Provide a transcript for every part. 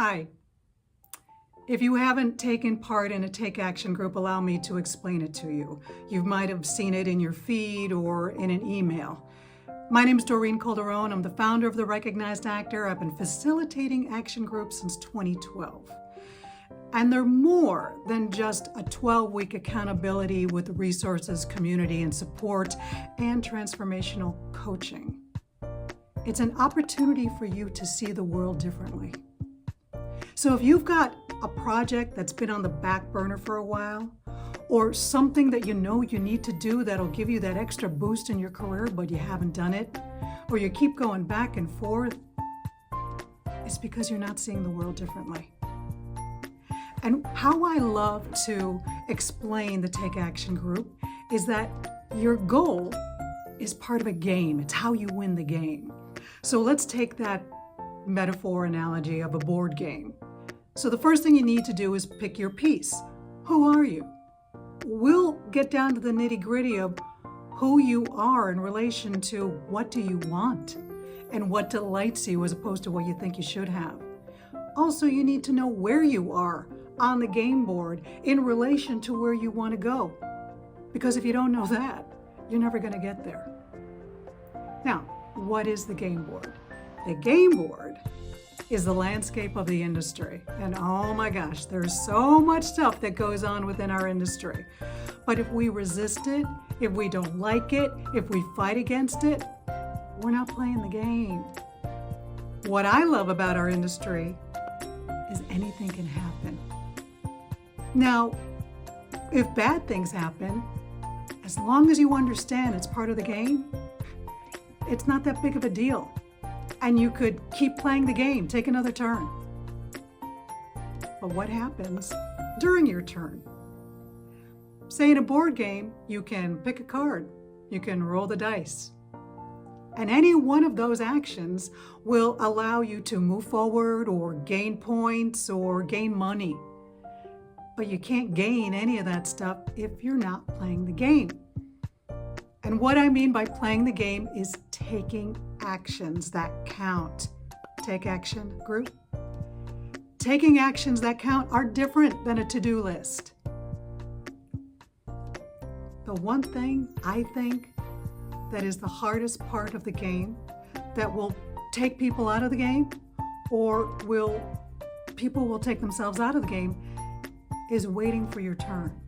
Hi. If you haven't taken part in a Take Action group, allow me to explain it to you. You might have seen it in your feed or in an email. My name is Doreen Calderon. I'm the founder of The Recognized Actor. I've been facilitating action groups since 2012. And they're more than just a 12-week accountability with resources, community, and support, and transformational coaching. It's an opportunity for you to see the world differently. So if you've got a project that's been on the back burner for a while, or something that you know you need to do that'll give you that extra boost in your career, but you haven't done it, or you keep going back and forth, it's because you're not seeing the world differently. And how I love to explain the Take Action group is that your goal is part of a game. It's how you win the game. So let's take that metaphor analogy of a board game. So the first thing you need to do is pick your piece. Who are you? We'll get down to the nitty-gritty of who you are in relation to what do you want and what delights you as opposed to what you think you should have. Also, you need to know where you are on the game board in relation to where you want to go. Because if you don't know that, you're never going to get there. Now, what is the game board? The game board is the landscape of the industry. And oh my gosh, there's so much stuff that goes on within our industry. But if we resist it, if we don't like it, if we fight against it, we're not playing the game. What I love about our industry is anything can happen. Now, if bad things happen, as long as you understand it's part of the game, it's not that big of a deal. And you could keep playing the game, take another turn. But what happens during your turn? Say in a board game, you can pick a card, you can roll the dice. And any one of those actions will allow you to move forward or gain points or gain money. But you can't gain any of that stuff if you're not playing the game. And what I mean by playing the game is taking actions that count. Take Action group. Taking actions that count are different than a to-do list. The one thing I think that is the hardest part of the game that will take people out of the game or people will take themselves out of the game is waiting for your turn.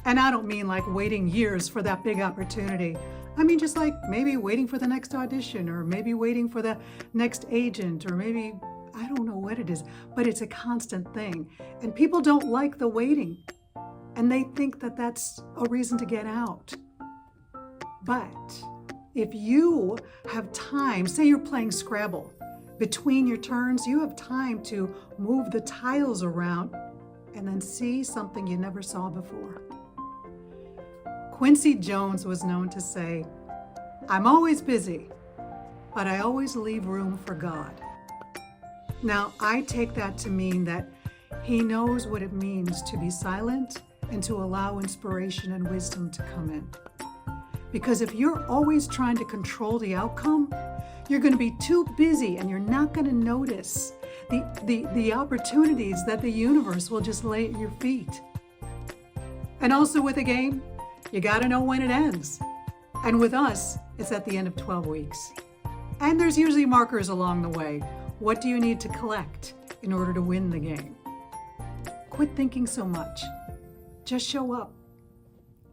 And I don't mean like waiting years for that big opportunity. I mean just like maybe waiting for the next audition or maybe waiting for the next agent or maybe, I don't know what it is, but it's a constant thing. And people don't like the waiting and they think that that's a reason to get out. But if you have time, say you're playing Scrabble, between your turns, you have time to move the tiles around and then see something you never saw before. Quincy Jones was known to say, "I'm always busy, but I always leave room for God." Now, I take that to mean that he knows what it means to be silent and to allow inspiration and wisdom to come in. Because if you're always trying to control the outcome, you're going to be too busy and you're not going to notice the opportunities that the universe will just lay at your feet. And also with a game, you got to know when it ends. And with us, it's at the end of 12 weeks. And there's usually markers along the way. What do you need to collect in order to win the game? Quit thinking so much. Just show up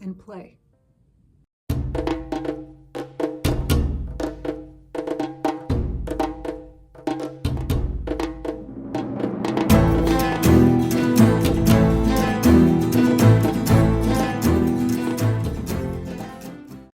and play.